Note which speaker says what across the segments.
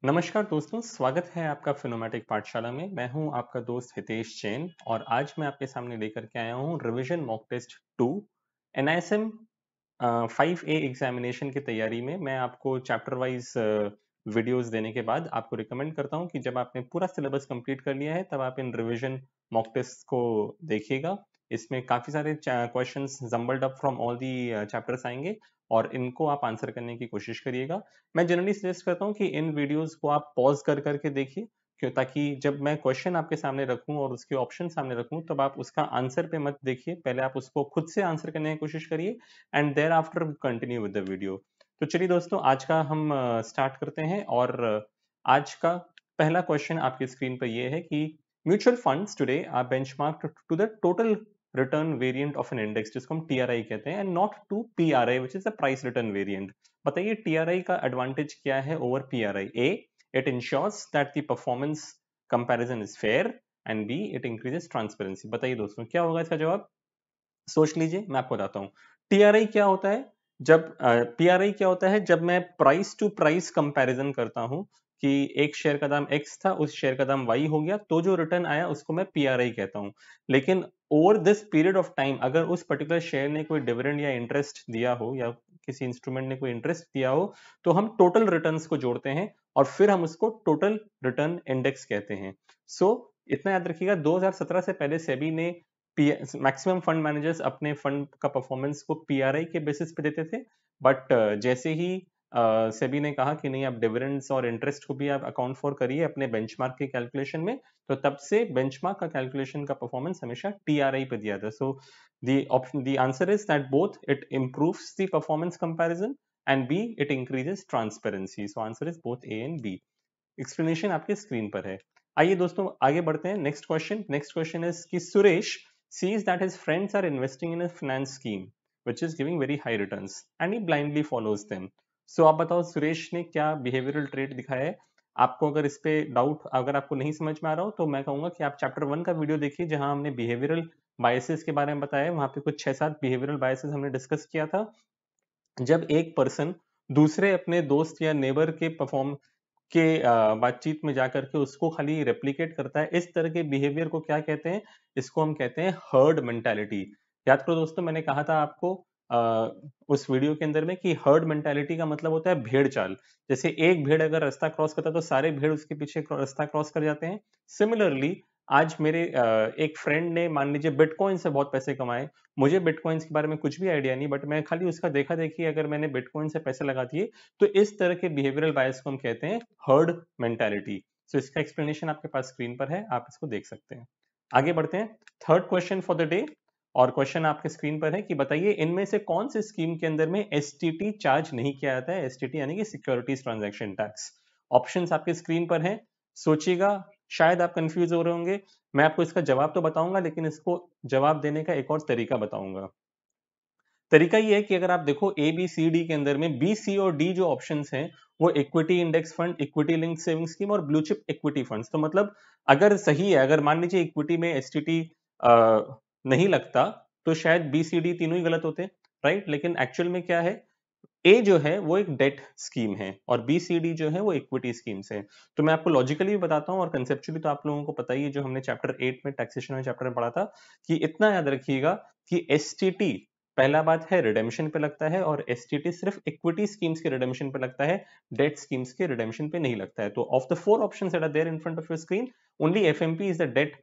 Speaker 1: नमस्कार दोस्तों, स्वागत है आपका फिनोमेटिक पाठशाला में। मैं हूं आपका दोस्त हितेश जैन और आज मैं आपके सामने लेकर के आया हूं revision mock test 2 NISM 5A examination की तैयारी में। मैं आपको चैप्टर वाइज वीडियोस देने के बाद आपको रिकमेंड करता हूं कि जब आपने पूरा सिलेबस कंप्लीट कर लिया है तब आप इन रिवीजन मॉक टेस्ट को देखिएगा। इसमें काफी सारे questions jumbled up from all the chapters आएंगे और इनको आप आंसर करने की कोशिश करिएगा। मैं जनरली सजेस्ट करता हूँ कि इन वीडियोस को आप पॉज कर करके देखिए, क्यों, ताकि जब मैं क्वेश्चन आपके सामने रखूं और उसके ऑप्शन सामने रखूं तब आप उसका आंसर पे मत देखिए, पहले आप उसको खुद से आंसर करने की कोशिश करिए and thereafter continue with the video. तो चलिए दोस्तों, आज का हम स्टार्ट करते हैं और आज का पहला क्वेश्चन आपकी स्क्रीन पर यह है कि mutual funds today are benchmarked to the total return variant of an index, जिसको हम टीआरआई कहते हैं, and not to PRI which is the price return variant. बताइए टीआरआई का एडवांटेज क्या है over PRI. A, it ensures that the performance comparison is fair and B, it increases transparency. बताइए दोस्तों, क्या होगा इसका जवाब? सोच लीजिए, मैं आपको बताता हूं। टीआरआई क्या होता है? जब पीआरआई क्या होता है? जब मैं प्राइस टू प्राइस कंपैरिजन करता हूं कि एक शेयर का दाम एक्स था, उस शेयर का दाम वाई हो गया, तो जो रिटर्न आया उसको मैं पीआरआई कहता हूं। लेकिन over this period of time अगर उस पर्टिकुलर शेयर ने कोई डिविडेंड या इंटरेस्ट दिया हो या किसी इंस्ट्रूमेंट ने कोई इंटरेस्ट दिया हो, तो हम टोटल रिटर्न्स को जोड़ते हैं और फिर हम उसको टोटल रिटर्न इंडेक्स कहते हैं। सो इतना याद रखिएगा, 2017 से पहले सेबी ने मैक्सिमम फंड मैनेजर्स अपने फंड का परफॉर्मेंस को पीआरआई के बेसिस पे देते थे, बट जैसे ही सेबी ने कहा कि नहीं, आप डिविडेंड्स और इंटरेस्ट को भी आप अकाउंट फॉर करिए अपने बेंचमार्क के कैलकुलेशन में, तो तब से बेंचमार्क का कैलकुलेशन का परफॉर्मेंस हमेशा टीआरआई पे दिया था। सो the answer is that both it improves the performance comparison and B, it increases transparency. So answer is both A and B. Explanation आपके स्क्रीन पर है। आइए दोस्तों, आगे बढ़ते हैं। नेक्स्ट क्वेश्चन इज कि Suresh sees that his friends are investing in a finance scheme which is giving very high returns and he blindly follows them. So आप बताओ, सुरेश ने क्या बिहेवियरल ट्रेट दिखाया है? आपको अगर इस पे डाउट, अगर आपको नहीं समझ में आ रहा हो, तो मैं कहूंगा कि आप चैप्टर 1 का वीडियो देखिए जहां हमने बिहेवियरल बायसेस के बारे में बताया। वहां पे कुछ 6-7 बिहेवियरल बायसेस हमने डिस्कस किया था। जब एक पर्सन दूसरे अपने दोस्त या नेबर के परफॉर्म के बातचीत में जाकर के उसको खाली रेप्लिकेट करता है, इस तरह के बिहेवियर को क्या कहते हैं? इसको हम कहते हैं हर्ड मेंटालिटी। याद करो दोस्तों, मैंने कहा था आपको उस वीडियो के अंदर में कि हर्ड मेंटालिटी का मतलब होता है भेड़ चाल। जैसे एक भेड़ अगर रास्ता क्रॉस करता है तो सारे भेड़ उसके पीछे रास्ता क्रॉस कर जाते हैं। सिमिलरली आज मेरे एक फ्रेंड ने, मान लीजिए, बिटकॉइन से बहुत पैसे कमाए। मुझे बिटकॉइंस के बारे में कुछ भी आइडिया नहीं, बट मैं खाली उसका देखा देखी अगर मैंने बिटकॉइन से पैसे लगा दिए, तो इस तरह के बिहेवियरल बायस को हम कहते हैं हर्ड मेंटालिटी। सो इसका एक्सप्लेनेशन आपके पास स्क्रीन पर है, आप इसको देख सकते हैं। आगे बढ़ते हैं। Third question for the day, और क्वेश्चन आपके स्क्रीन पर है कि बताइए इनमें से कौन से स्कीम के अंदर में एसटीटी चार्ज नहीं किया जाता है? एसटीटी यानी कि सिक्योरिटीज ट्रांजैक्शन टैक्स। ऑप्शंस आपके स्क्रीन पर हैं, सोचिएगा। शायद आप कंफ्यूज हो रहे होंगे, मैं आपको इसका जवाब तो बताऊंगा, लेकिन इसको जवाब देने का एक और तरीका बताऊंगा। तरीका ये है कि अगर आप देखो ए बी सी डी के अंदर में बी सी और डी जो ऑप्शंस हैं वो equity index fund, equity link saving scheme और ब्लू चिप इक्विटी फंड्स। तो मतलब अगर सही है, अगर मान लीजिए इक्विटी में एसटीटी नहीं लगता, तो शायद बी सी डी तीनों ही गलत होते, राइट? लेकिन एक्चुअल में क्या है, ए जो है वो एक डेट स्कीम है और बी सी डी जो है वो इक्विटी स्कीम्स है। तो मैं आपको लॉजिकली भी बताता हूँ और कंसेप्चुअली तो आप लोगों को पता ही है, जो हमने चैप्टर 8 में टैक्सेशन में चैप्टर में पढ़ा था, कि इतना याद रखिएगा कि एसटीटी पहला बात है रिडेम्पशन पे लगता है और एसटीटी सिर्फ इक्विटी स्कीम्स के रिडेम्पशन पे लगता है, डेट स्कीम्स के रिडेम्पशन पे नहीं लगता है। तो of the four options that are there in front of your screen, only FMP is the debt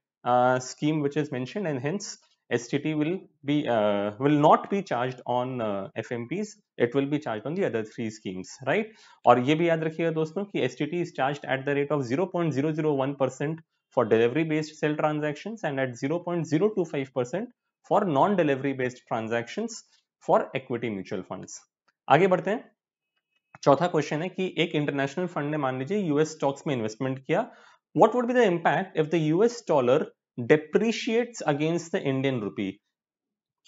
Speaker 1: scheme which is mentioned, and hence STT will not be charged on FMPs. It will be charged on the other three schemes, right? और ये भी याद रखिएगा दोस्तों कि STT is charged at the rate of 0.001% for delivery based sell transactions and at 0.025% for non delivery based transactions for equity mutual funds. आगे बढ़ते हैं। चौथा क्वेश्चन है कि एक इंटरनेशनल फंड ने, मान लीजिए, यूएस स्टॉक्स में इन्वेस्टमेंट किया। What would be the impact if the US dollar depreciates against the Indian रुपी?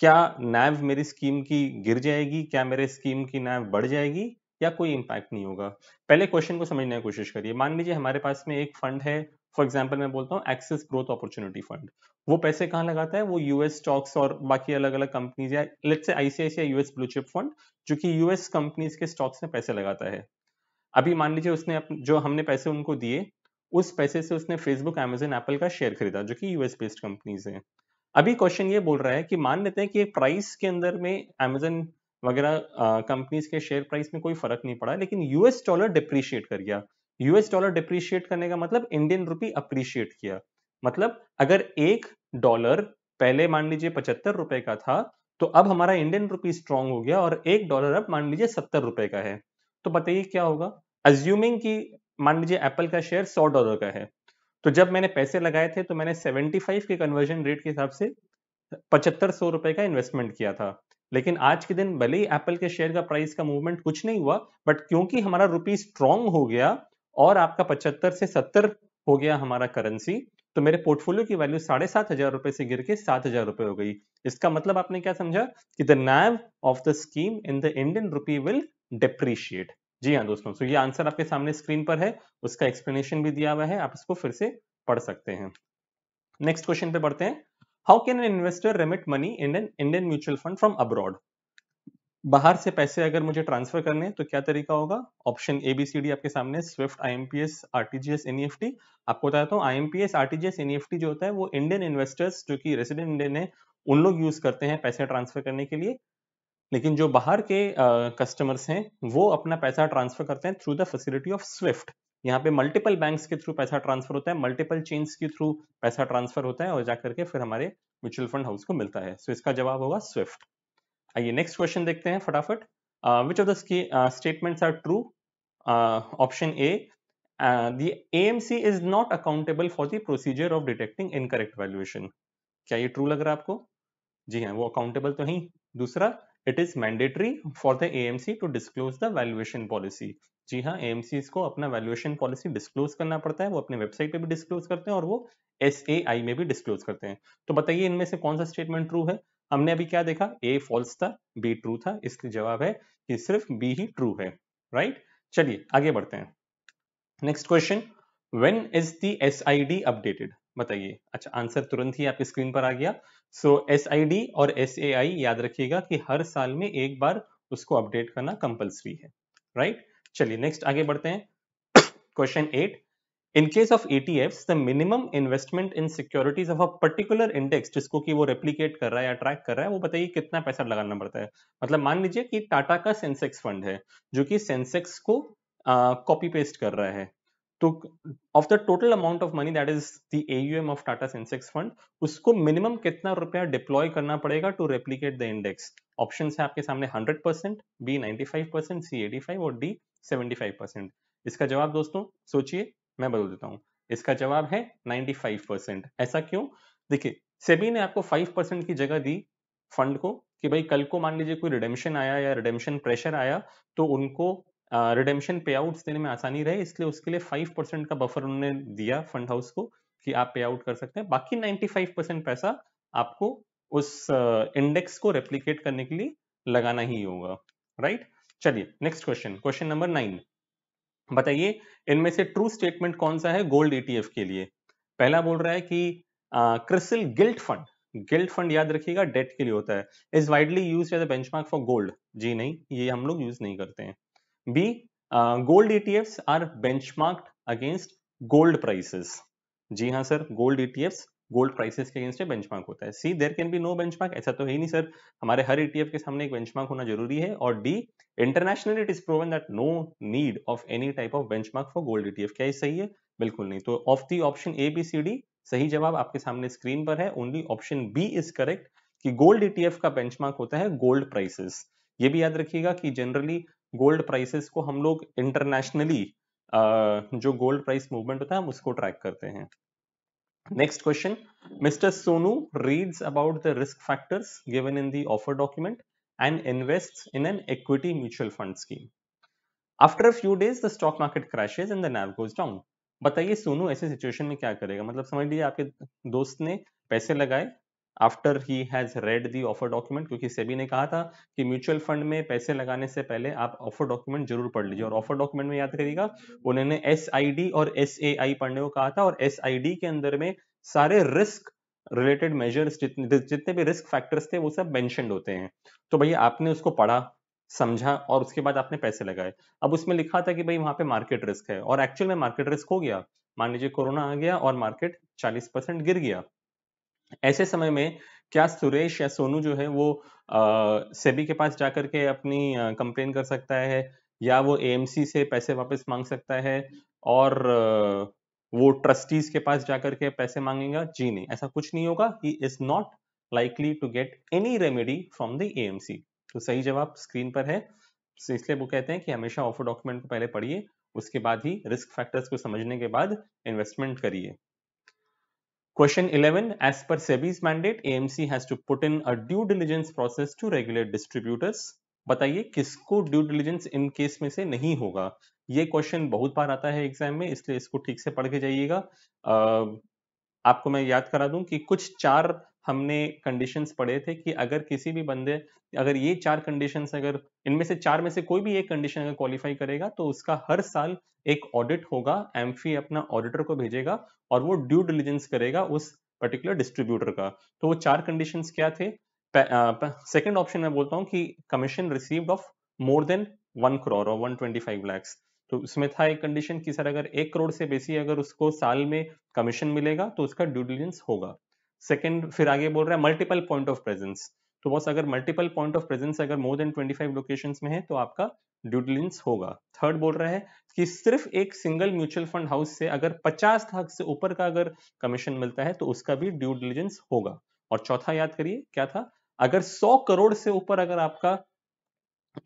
Speaker 1: क्या नैव मेरी स्कीम की गिर जाएगी? क्या मेरे स्कीम की नैव बढ़ जाएगी? या कोई इंपैक्ट नहीं होगा? पहले क्वेश्चन को समझने की कोशिश करिए। मान लीजिए हमारे पास में एक फंड है, फॉर एग्जांपल मैं बोलता हूँ एक्सिस ग्रोथ अपॉर्चुनिटी फंड। वो पैसे कहाँ लगाता है? वो यूएस स्टॉक्स और बाकी अलग अलग कंपनीज, या let's say ICICI US blue chip fund, जो कि यूएस कंपनीज के स्टॉक्स में पैसे लगाता है। अभी मान लीजिए उसने जो हमने पैसे उनको दिए, उस पैसे से उसने फेसबुक, अमेजन, एप्पल का शेयर खरीदा, जो कि यूएस बेस्ड कंपनीज हैं। अभी क्वेश्चन ये बोल रहा है कि मान लेते हैं कि एक प्राइस के अंदर में अमेजन वगैरह कंपनीज के शेयर प्राइस में कोई फर्क नहीं पड़ा, लेकिन यूएस डॉलर डिप्रिशिएट कर गया। यूएस डॉलर डिप्रिशिएट करने का मतलब इंडियन रुपी अप्रिशिएट किया। मतलब अगर $1 पहले मान लीजिए 75 रुपए का था, तो अब हमारा इंडियन रुपी स्ट्रांग हो गया और $1 अब मान लीजिए 70 रुपए का है। तो बताइए क्या होगा। अज्यूमिंग कि मान लीजिए एप्पल का शेयर $100 का है, तो जब मैंने पैसे लगाए थे तो मैंने 75 के कन्वर्जन रेट के हिसाब से 7500 रुपए का इन्वेस्टमेंट किया था। लेकिन आज के दिन भले ही एप्पल के शेयर का प्राइस का मूवमेंट कुछ नहीं हुआ, बट क्योंकि हमारा रुपी स्ट्रांग हो गया और आपका 75 से 70 हो गया हमारा करेंसी, तो मेरे पोर्टफोलियो की वैल्यू 7,500 रुपए से गिर के 7,000 रुपए हो गई। इसका मतलब आपने क्या समझा कि the NAV of the scheme in the Indian rupee will depreciate. जी हाँ दोस्तों, तो ये आंसर आपके सामने स्क्रीन पर है, उसका एक्सप्लेनेशन भी दिया हुआ है, आप इसको फिर से पढ़ सकते हैं। नेक्स्ट क्वेश्चन पे बढ़ते हैं। How can an investor remit money in an Indian mutual fund from abroad? बाहर से पैसे अगर मुझे ट्रांसफर करने हैं तो क्या तरीका होगा? ऑप्शन ABCD आपके सामने, स्विफ्ट, IMPS, RTGS, NEFT। आपको बताता हूँ, IMPS, RTGS, NEFT जो होता है वो इंडियन इन्वेस्टर्स जो कि रेसिडेंट इंडियन है उन लोग यूज करते हैं पैसे ट्रांसफर करने के लिए। लेकिन जो बाहर के कस्टमर्स हैं वो अपना पैसा ट्रांसफर करते हैं through the facility of Swift. यहाँ पे मल्टीपल बैंक्स के थ्रू पैसा ट्रांसफर होता है, मल्टीपल चेन्स के थ्रू पैसा ट्रांसफर होता है और जाकर के फिर हमारे म्यूचुअल फंड हाउस को मिलता है। सो इसका जवाब होगा स्विफ्ट। आइए नेक्स्ट क्वेश्चन देखते हैं फटाफट। Which of the statements are true? Option A, the AMC is not accountable for the procedure of detecting incorrect valuation. क्या ये ट्रू लग रहा है आपको? जी हाँ, वो अकाउंटेबल तो नहीं। दूसरा, it is mandatory for the AMC to disclose the valuation policy. जी हाँ, AMCs को अपना वैल्यूएशन पॉलिसी डिस्क्लोज करना पड़ता है, वो अपने वेबसाइट पे भी डिस्क्लोज करते हैं और वो SAI में भी डिस्क्लोज करते हैं। तो बताइए इनमें से कौन सा स्टेटमेंट ट्रू है? हमने अभी क्या देखा, A फॉल्स था, B ट्रू था, इसलिए जवाब है कि सिर्फ B ही ट्रू है। राइट, चलिए आगे बढ़ते हैं। Next question, when is the SID updated? बताइए। अच्छा, आंसर तुरंत ही आपकी स्क्रीन पर आ गया। सो SID और SAI याद रखिएगा कि हर साल में एक बार उसको अपडेट करना कंपलसरी है। राइट, चलिए नेक्स्ट आगे बढ़ते हैं। Question 8, in case of ETFs the minimum investment in securities of a particular index, जिसको कि वो रेप्लिकेट कर रहा है या ट्रैक कर रहा है, वो बताइए कितना पैसा लगाना पड़ता है। मतलब मान लीजिए कि टाटा का सेंसेक्स फंड है जो कि सेंसेक्स को कॉपी पेस्ट कर रहा है, तो of the total amount of money that is the AUM of Tata Sensex fund, उसको मिनिमम कितना रुपया डिप्लॉय करना पड़ेगा to replicate the index? Option है आपके सामने, 100%, B 95%, C 85 और D 75%। इसका जवाब दोस्तों सोचिए, मैं बदल देता हूं। इसका जवाब है 95%। ऐसा क्यों? देखिए, सेबी ने आपको 5% की जगह दी फंड को कि भाई कल को मान लीजिए कोई रिडेम्पशन आया या रिडेम्पशन प्रेशर आया तो उनको रिडेम्पशन पे आउट्स देने में आसानी रहे, इसलिए उसके लिए 5% का बफर उन्होंने दिया फंड हाउस को कि आप पे आउट कर सकते हैं। बाकी 95% पैसा आपको उस इंडेक्स को रेप्लिकेट करने के लिए लगाना ही होगा। राइट, चलिए नेक्स्ट क्वेश्चन, क्वेश्चन नंबर 9। बताइए इनमें से ट्रू स्टेटमेंट कौन सा है गोल्ड ETF के लिए? पहला बोल रहा है कि क्रिसिल गिल्ट फंड याद रखिएगा डेट के लिए होता है, is widely used as a benchmark for gold. जी नहीं, ये हम लोग यूज नहीं करते हैं। B, gold ETFs are benchmarked against gold prices। जी हाँ sir, gold ETFs gold prices के अगेंस्ट बेंचमार्क होता है। See, there can be no benchmark, ऐसा तो है ही नहीं सर, हमारे हर ETF के सामने एक बेंचमार्क होना जरूरी है। और D, internationally it is proven that no need of any type of benchmark for gold ETF। क्या ये सही है? बिल्कुल नहीं। तो ऑफ द ऑप्शन ABCD सही जवाब आपके सामने स्क्रीन पर है, only option B is correct कि गोल्ड ETF का बेंचमार्क होता है गोल्ड प्राइसेस। ये भी याद रखिएगा कि जनरली गोल्ड प्राइसेस को हम लोग इंटरनेशनली जो गोल्ड प्राइस मूवमेंट होता है हम उसको ट्रैक करते हैं। Next question, mister Sonu reads about the risk factors given in the offer document and invests in an equity mutual fund scheme. After a few days the stock market crashes and the NAV goes down. बताइए सोनू ऐसे situation में क्या करेगा? मतलब समझ लीजिए आपके दोस्त ने पैसे लगाए after he has red the offer document, क्योंकि सेबी ने कहा था कि म्यूचुअल फंड में पैसे लगाने से पहले आप ऑफर डॉक्यूमेंट जरूर पढ़ लीजिए। और ऑफर डॉक्यूमेंट में याद करिएगा उन्होंने SID और SAI पढ़ने को कहा था, और SID के अंदर में सारे रिस्क रिलेटेड मेजर्स जितने भी रिस्क फैक्टर्स थे वो सब मेंशन्ड होते हैं। तो भैया आपने उसको पढ़ा, समझा और उसके बाद आपने पैसे लगाए। अब उसमें लिखा था कि भाई वहां पे मार्केट रिस्क है और एक्चुअल में मार्केट रिस्क हो गया, मान लीजिए कोरोना आ गया और मार्केट 40% गिर गया। ऐसे समय में क्या सुरेश या सोनू जो है वो सेबी के पास जाकर के अपनी कंप्लेन कर सकता है, या वो एएमसी से पैसे वापस मांग सकता है और वो ट्रस्टीज के पास जाकर के पैसे मांगेगा? जी नहीं, ऐसा कुछ नहीं होगा। He is not likely to get any remedy from the AMC. तो सही जवाब स्क्रीन पर है। तो इसलिए वो कहते हैं कि हमेशा ऑफर डॉक्यूमेंट को पहले पढ़िए, उसके बाद ही रिस्क फैक्टर्स को समझने के बाद इन्वेस्टमेंट करिए। Question 11. As per SEBI's mandate, AMC has to put in a due diligence process to regulate distributors. बताइए किसको ड्यू डिलिजेंस इन केस में से नहीं होगा? ये क्वेश्चन बहुत बार आता है एग्जाम में, इसलिए इसको ठीक से पढ़ के जाइएगा। आपको मैं याद करा दूं कि कुछ 4 हमने कंडीशंस पढ़े थे कि अगर किसी भी बंदे, अगर ये 4 कंडीशंस, अगर इनमें से 4 में से कोई भी एक कंडीशन अगर क्वालिफाई करेगा तो उसका हर साल एक ऑडिट होगा, एम्फी अपना ऑडिटर को भेजेगा और वो ड्यू डिलिजेंस करेगा उस पर्टिकुलर डिस्ट्रीब्यूटर का। तो वो 4 कंडीशंस क्या थे? सेकंड ऑप्शन में बोलता हूँ कि commission received of more than 1 crore और 125 lakhs। तो उसमें था एक कंडीशन कि सर अगर 1 करोड़ से बेसी अगर उसको साल में कमीशन मिलेगा तो उसका ड्यू डिलिजेंस होगा। सेकंड, फिर आगे बोल रहा है मल्टीपल पॉइंट ऑफ प्रेजेंस। तो बस अगर मल्टीपल पॉइंट ऑफ प्रेजेंस अगर मोर देन 25 लोकेशंस में है तो आपका ड्यू डिलिजेंस होगा। थर्ड बोल रहा है कि सिर्फ एक सिंगल म्यूचुअल फंड हाउस से अगर 50 लाख से ऊपर का अगर कमीशन मिलता है तो उसका भी ड्यू डिलिजेंस होगा। और चौथा याद करिए क्या था? अगर 100 करोड़ से ऊपर अगर आपका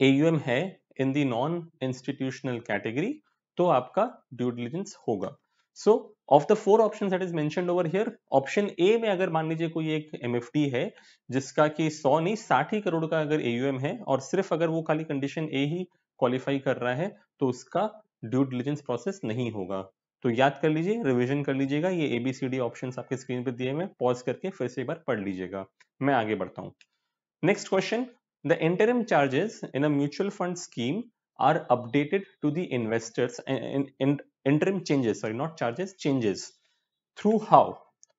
Speaker 1: AUM है इन दी नॉन इंस्टीट्यूशनल कैटेगरी तो आपका ड्यू डिलिजेंस होगा। सो of the 4 options that is mentioned over here, option A में अगर मान लीजिए कोई एक MFD है जिसका कि 100 नहीं 60 ही करोड़ का अगर AUM है और सिर्फ अगर वो खाली कंडीशन ए ही क्वालिफाई कर रहा है तो उसका ड्यू डिलिजेंस प्रोसेस नहीं होगा। तो याद कर लीजिए, रिवीजन कर लीजिएगा, ये ABCD ऑप्शंस आपके स्क्रीन पे दिए हुए, पॉज करके फिर से एक बार पढ़ लीजिएगा। मैं आगे बढ़ता हूँ। Next question. The interim charges in a mutual fund scheme are updated to the investors in interim changes, sorry not charges, changes through how?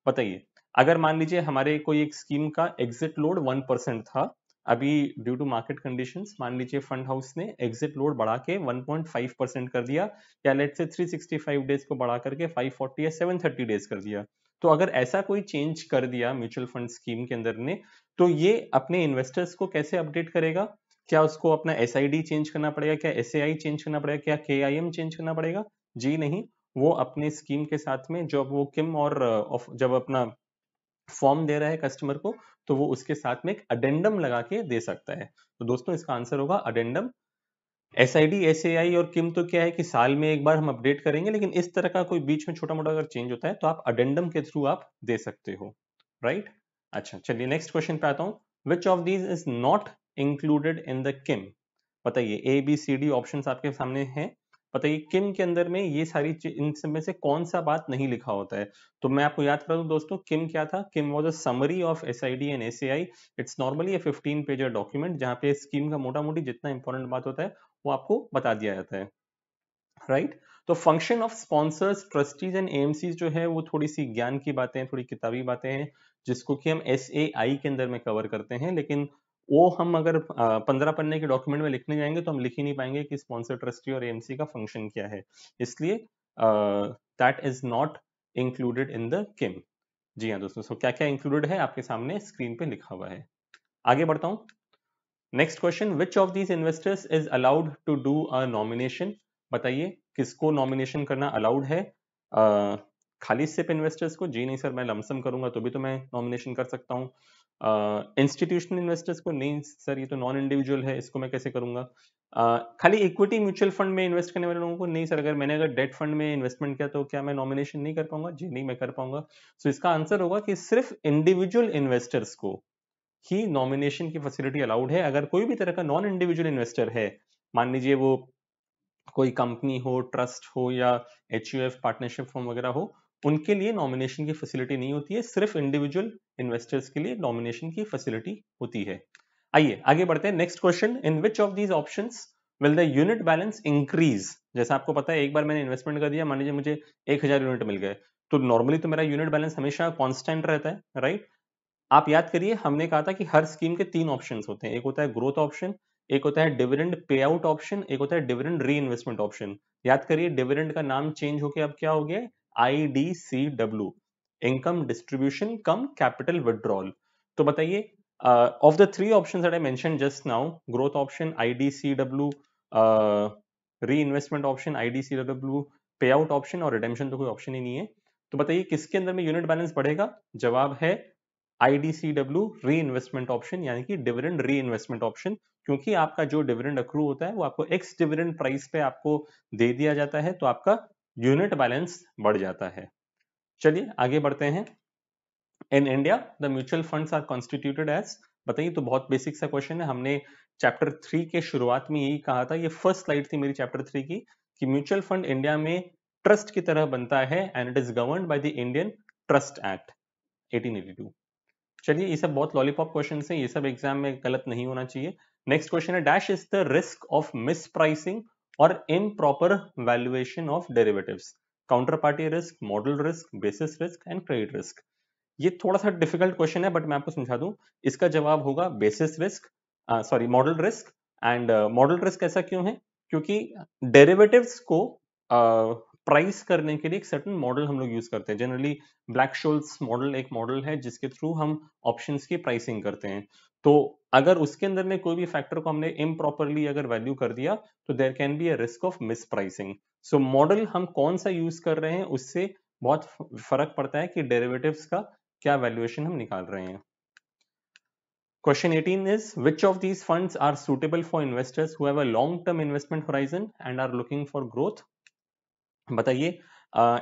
Speaker 1: बताइए, अगर मान लीजिए हमारे कोई एक स्कीम का एग्जिट लोड 1% था, अभी ड्यू टू मार्केट कंडीशंस मान लीजिए फंड हाउस ने एग्जिट लोड बढ़ा के 1.5% कर दिया, या लेट से 365 डेज को बढ़ा करके 540 या 730 डेज कर दिया। तो अगर ऐसा कोई चेंज कर दिया म्यूचुअल फंड स्कीम के अंदर ने, तो ये अपने इन्वेस्टर्स को कैसे अपडेट करेगा? क्या उसको अपना SID चेंज करना पड़ेगा? क्या SAI चेंज करना पड़ेगा? क्या KIM चेंज करना पड़ेगा? जी नहीं, वो अपने स्कीम के साथ में जब वो किम और जब अपना फॉर्म दे रहा है कस्टमर को तो वो उसके साथ में एक अडेंडम लगा के दे सकता है। तो दोस्तों इसका आंसर होगा अडेंडम। SID SAI और किम तो क्या है कि साल में एक बार हम अपडेट करेंगे, लेकिन इस तरह का कोई बीच में छोटा मोटा अगर चेंज होता है तो आप अडेंडम के थ्रू आप दे सकते हो, राइट? अच्छा चलिए नेक्स्ट क्वेश्चन पे आता हूँ। Which of these is not included in the KIM? बताइए, ABCD ऑप्शंस आपके सामने हैं, बताइए किम के अंदर में ये सारी इन सब में से कौन सा बात नहीं लिखा होता है? तो मैं आपको याद करा दूं दोस्तों, किम क्या था? KIM was a summary of SID and SAI। It's normally a 15 pager document जहां पे स्कीम का मोटा मोटी जितना इंपॉर्टेंट बात होता है वो आपको बता दिया जाता है, राइट? तो function of sponsors, trustees and AMCs जो है वो थोड़ी सी ज्ञान की बातें हैं, थोड़ी किताबी बातें हैं, जिसको कि हम SAI के अंदर में कवर करते हैं, लेकिन वो हम अगर 15 पन्ने के डॉक्यूमेंट में लिखने जाएंगे तो हम लिख ही नहीं पाएंगे कि स्पॉन्सर, ट्रस्टी और AMC का फंक्शन क्या है। इसलिए that is not included in the KIM. जी हाँ दोस्तों, सो क्या क्या इंक्लूडेड है आपके सामने स्क्रीन पे लिखा हुआ है। आगे बढ़ता हूँ। Next question, which of these investors is allowed to do a nomination? बताइए किसको नॉमिनेशन करना अलाउड है? खाली सिप इन्वेस्टर्स को? जी नहीं सर, मैं लमसम करूंगा तो भी तो मैं नॉमिनेशन कर सकता हूँ। इंस्टीट्यूशनल इन्वेस्टर्स को? नहीं सर, ये तो नॉन इंडिविजुअल है, इसको मैं कैसे करूंगा? खाली इक्विटी म्यूचुअल फंड में इन्वेस्ट करने वाले लोगों को? नहीं सर, अगर मैंने अगर डेट फंड में इन्वेस्टमेंट किया तो क्या मैं नॉमिनेशन नहीं कर पाऊंगा? जी नहीं, मैं कर पाऊंगा। सो इसका आंसर होगा कि सिर्फ इंडिविजुअल इन्वेस्टर्स को ही नॉमिनेशन की फैसिलिटी अलाउड है। अगर कोई भी तरह का नॉन इंडिविजुअल इन्वेस्टर है, मान लीजिए वो कोई कंपनी हो, ट्रस्ट हो या HUF पार्टनरशिप फॉर्म वगैरह हो, उनके लिए नॉमिनेशन की फैसिलिटी नहीं होती है, सिर्फ इंडिविजुअल इन्वेस्टर्स के लिए नॉमिनेशन की फैसिलिटी होती है। आइए आगे बढ़ते हैं। Next question, in which of these options will the unit balance increase? जैसा आपको पता है, एक बार मैंने इन्वेस्टमेंट कर दिया, मान लीजिए मुझे 1000 यूनिट मिल गए, तो नॉर्मली तो मेरा यूनिट बैलेंस हमेशा कांस्टेंट रहता है, राइट? आप याद करिए, हमने कहा था कि हर स्कीम के 3 ऑप्शंस होते हैं, एक होता है ग्रोथ ऑप्शन, एक होता है डिविडेंड पे आउट ऑप्शन, एक होता है डिविडेंड री इन्वेस्टमेंट ऑप्शन। याद करिए डिविडेंड का नाम चेंज होके अब क्या हो गया, IDCW, इनकम डिस्ट्रीब्यूशन कम कैपिटल विड्रॉल। तो बताइए of the three options that I mention just now, growth option IDCW, री इन्वेस्टमेंट ऑप्शन IDCW, पे आउट ऑप्शन और रिडेम्पशन तो कोई ऑप्शन ही नहीं है। तो बताइए किसके अंदर में यूनिट बैलेंस बढ़ेगा? जवाब है IDCW री इन्वेस्टमेंट ऑप्शन, यानी कि डिविडेंड री इन्वेस्टमेंट ऑप्शन, क्योंकि आपका जो डिविडेंड अक्रू होता है वो आपको एक्स डिविडेंड प्राइस पे आपको दे दिया जाता है, तो आपका यूनिट बैलेंस बढ़ जाता है। चलिए आगे बढ़ते हैं। In India the mutual funds are constituted as, बताइए, तो बहुत बेसिक सा क्वेश्चन है। हमने चैप्टर 3 के शुरुआत में यही कहा था, ये फर्स्ट स्लाइड थी मेरी चैप्टर 3 की, कि म्यूचुअल फंड इंडिया में ट्रस्ट की तरह बनता है and it is governed by the Indian trust act 1882। चलिए ये सब बहुत लॉलीपॉप क्वेश्चन हैं, ये सब एग्जाम में गलत नहीं होना चाहिए। नेक्स्ट क्वेश्चन है dash is the risk of mispricing और improper valuation of derivatives, counterparty risk, model risk, basis risk and credit risk. ये थोड़ा सा डिफिकल्ट क्वेश्चन है बट मैं आपको समझा दूं, इसका जवाब होगा basis risk, sorry model risk. And model risk ऐसा क्यों है? क्योंकि डेरिवेटिव्स को प्राइस करने के लिए एक सर्टेन मॉडल हम लोग यूज करते हैं। जनरली ब्लैक शोल्स मॉडल एक मॉडल है जिसके थ्रू हम ऑप्शंस की प्राइसिंग करते हैं। तो अगर उसके अंदर में कोई भी फैक्टर को हमने इम्प्रॉपरली अगर वैल्यू कर दिया तो there can be a risk of mispricing. So model हम कौन सा यूज कर रहे हैं उससे बहुत फर्क पड़ता है कि डेरिवेटिव्स का क्या वैल्यूएशन हम निकाल रहे हैं। Question 18 is which of these funds are suitable for investors who have a long term investment horizon and are looking for growth? बताइए,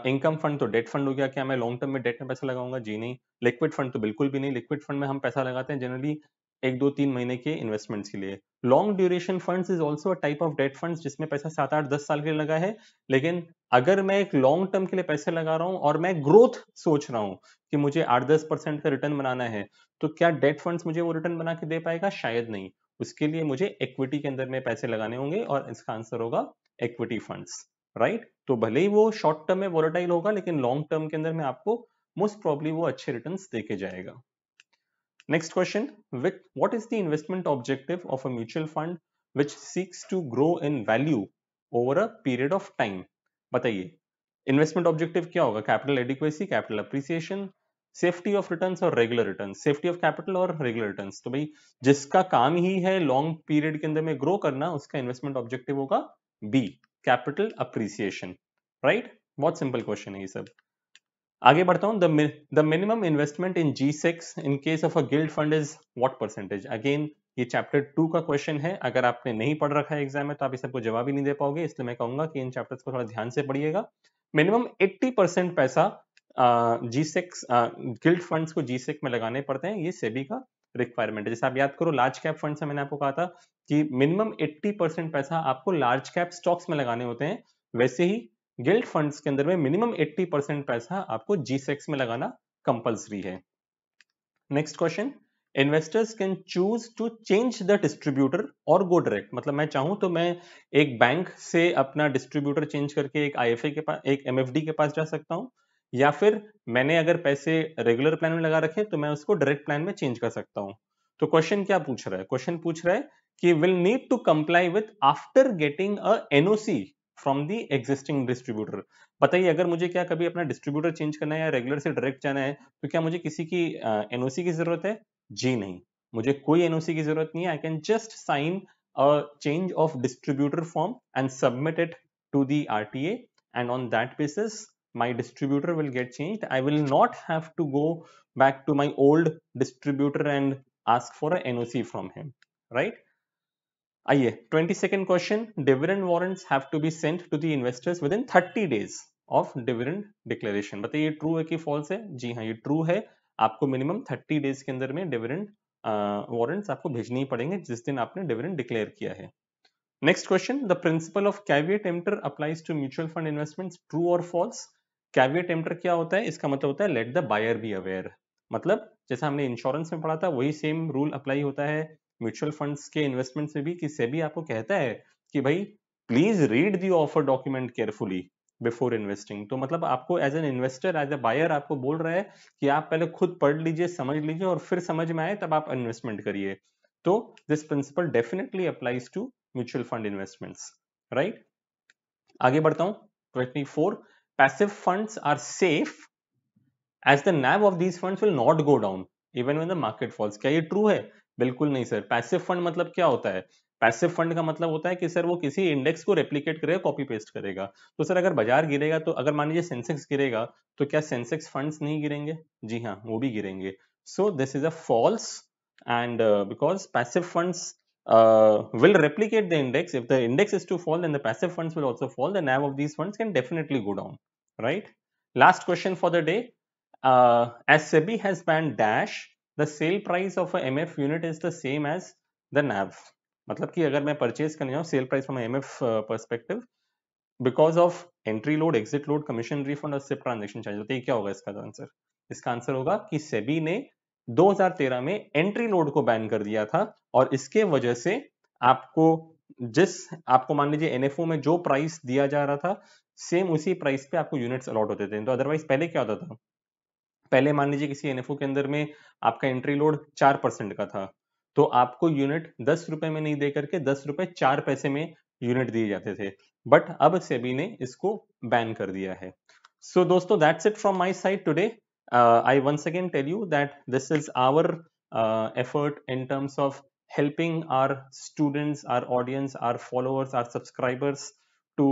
Speaker 1: इनकम फंड तो डेट फंड हो गया, क्या मैं लॉन्ग टर्म में डेट में पैसा लगाऊंगा? जी नहीं। लिक्विड फंड तो बिल्कुल भी नहीं, लिक्विड फंड में हम पैसा लगाते हैं जनरली 1 2 3 महीने के इन्वेस्टमेंट्स के लिए। Long duration funds is also a type of date funds जिसमें पैसा 7 8 10 साल के लिए लगा है। लेकिन अगर मैं एक लॉन्ग टर्म के लिए पैसे लगा रहा हूं और मैं ग्रोथ सोच रहा हूं कि मुझे 8 10% का रिटर्न बनाना है, तो क्या डेट फंड्स मुझे वो रिटर्न बना के दे पाएगा? शायद नहीं। उसके लिए मुझे इक्विटी के अंदर में पैसे लगाने होंगे और इसका आंसर होगा इक्विटी फंड्स, राइट। तो भले ही वो शॉर्ट टर्म में वोलेटाइल होगा लेकिन लॉन्ग टर्म के अंदर में आपको मोस्ट प्रॉब्ली वो अच्छे रिटर्न्स देके जाएगा। Next question, what is the investment objective of a mutual fund which seeks to grow in value over a period of time? बताइए इन्वेस्टमेंट ऑब्जेक्टिव क्या होगा? Capital adequacy, capital appreciation, safety of returns और regular returns, safety of capital और regular returns. तो भाई जिसका काम ही है लॉन्ग पीरियड के अंदर में ग्रो करना, उसका इन्वेस्टमेंट ऑब्जेक्टिव होगा बी, कैपिटल अप्रिसिएशन, राइट। बहुत सिंपल क्वेश्चन है ये सब। आगे बढ़ता हूं। The minimum investment in G6 in case of a guild fund is what percentage? Again ये चैप्टर 2 का क्वेश्चन है, अगर आपने नहीं पढ़ रखा है एग्जाम में तो आप इस सबको जवाब ही नहीं दे पाओगे, इसलिए मैं कहूंगा कि इन चैप्टर्स को थोड़ा ध्यान से पढ़िएगा। मिनिमम 80% पैसा G6 गिल्ड फंड्स को G6 में लगाने पड़ते हैं, ये सेबी का रिक्वायरमेंट है। जैसे आप याद करो लार्ज कैप फंड से मैंने आपको कहा था कि मिनिमम 80% पैसा आपको लार्ज कैप स्टॉक्स में लगाने होते हैं, वैसे ही गिल्ड फंड्स के अंदर में मिनिमम 80% पैसा आपको G6 में लगाना कंपलसरी है। Next question, investors can choose to change the distributor or go direct. मतलब मैं चाहूं तो मैं एक बैंक से अपना डिस्ट्रीब्यूटर चेंज करके एक IFA के पास, एक MFD के पास जा सकता हूं, या फिर मैंने अगर पैसे रेगुलर प्लान में लगा रखे तो मैं उसको डायरेक्ट प्लान में चेंज कर सकता हूं। तो क्वेश्चन क्या पूछ रहा है? क्वेश्चन पूछ रहा है कि will need to comply with after getting a NOC from the existing distributor. बताइए अगर मुझे क्या कभी अपना डिस्ट्रीब्यूटर चेंज करना है या रेगुलर से डायरेक्ट जाना है तो क्या मुझे किसी की NOC की जरूरत है? जी नहीं, मुझे कोई NOC की जरूरत नहीं है। I can just sign a change of distributor form and submit it to the RTA, and on that basis my distributor will get changed. I will not have to go back to my old distributor and ask for a NOC from him, right? आइए 22nd question, dividend warrants have to be sent to the investors within 30 days of dividend declaration. बताइए true है कि false है? जी हाँ, ये true है। आपको minimum 30 days के अंदर में डिविडेंड वारंट्स आपको भेजने ही पड़ेंगे जिस दिन आपने डिविडेंड डिक्लेयर किया है। Next question, the principle of caveat emptor applies to mutual fund investments, true or false? Caveat emptor क्या होता है? इसका मतलब होता है let the buyer be aware. मतलब जैसा हमने इंश्योरेंस में पढ़ा था वही सेम रूल अप्लाई होता है म्यूचुअल फंड्स के इन्वेस्टमेंट से भी, कि सेबी आपको कहता है कि भाई please read the offer document carefully before investing. तो मतलब आपको as an investor, as a buyer आपको बोल रहा है कि आप पहले खुद पढ़ लीजिए, समझ लीजिए और फिर समझ में आए तब आप इन्वेस्टमेंट करिए। तो this principle definitely applies to mutual fund investments, right. आगे बढ़ता हूं। 24, passive funds are safe as the NAV of these funds will not go down even when the market falls। क्या ये ट्रू है? बिल्कुल नहीं सर। पैसिव फंड मतलब क्या होता है? पैसिव फंड का मतलब होता है कि सर वो किसी इंडेक्स को रेप्लिकेट करेगा, कॉपी पेस्ट करेगा। तो सर अगर बाजार गिरेगा, तो अगर मान लीजिए सेंसेक्स गिरेगा, तो क्या सेंसेक्स फंड्स नहीं गिरेंगे? जी हाँ, वो भी गिरेंगे। So this is a false, and because passive funds will replicate the index. If the index is to fall, then the passive funds will also fall. The NAV of these funds can definitely go down, right? Last question for the day. As SEBI has banned Dash, the sale price of a MF unit is the same as the NAV। मतलब कि अगर मैं purchase करने जाऊँ, sale price from MF perspective, because of entry load, exit load, commission refund और SIP transaction charge होते हैं। क्या होगा इसका आंसर? इसका आंसर होगा कि सेबी ने 2013 में एंट्री लोड को बैन कर दिया था, और इसके वजह से आपको मान लीजिए एनएफओ में जो प्राइस दिया जा रहा था, सेम उसी प्राइस पे आपको यूनिट्स अलॉट होते थे। तो अदरवाइज पहले क्या होता था? पहले मान लीजिए किसी एनएफओ के अंदर में आपका एंट्री लोड 4% का था, तो आपको यूनिट 10 रुपए में नहीं दे करके 10 रुपए 4 पैसे में यूनिट दिए जाते थे। बट अब सेबी ने इसको बैन कर दिया है। सो दोस्तों, that's it from my side today. I once again tell you that this is our effort in terms of helping our students, our audience, our followers, our subscribers to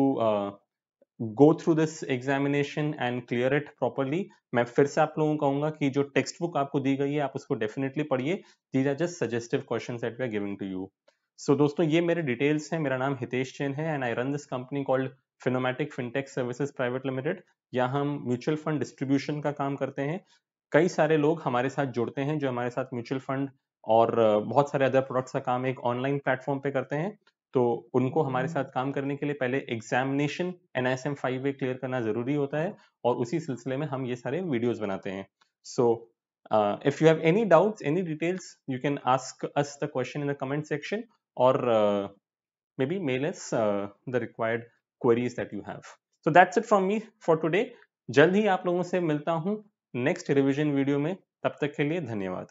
Speaker 1: go through this examination and clear it properly। मैं फिर से आप लोगों को कहूंगा कि जो text book आपको दी गई है, आप उसको डेफिनेटली पढ़िए। These are just suggestive questions that we are giving to you. So दोस्तों, ये मेरे डिटेल्स हैं। मेरा नाम हितेश जैन है, and I run this company called Finomatic Fintech Services Private Limited. यहाँ हम म्यूचुअल फंड डिस्ट्रीब्यूशन का काम करते हैं। कई सारे लोग हमारे साथ जुड़ते हैं जो हमारे साथ म्यूचुअल फंड और बहुत सारे अदर प्रोडक्ट्स का काम एक ऑनलाइन प्लेटफॉर्म पे करते हैं। तो उनको हमारे साथ काम करने के लिए पहले एग्जामिनेशन NISM 5A क्लियर करना जरूरी होता है, और उसी सिलसिले में हम ये सारे वीडियोस बनाते हैं। So if you have any doubts, any details, you can ask us the question in the comment section, और may be mail us the required queries that you have. So that's it from me for today. जल्द ही आप लोगों से मिलता हूँ next revision video में। तब तक के लिए धन्यवाद।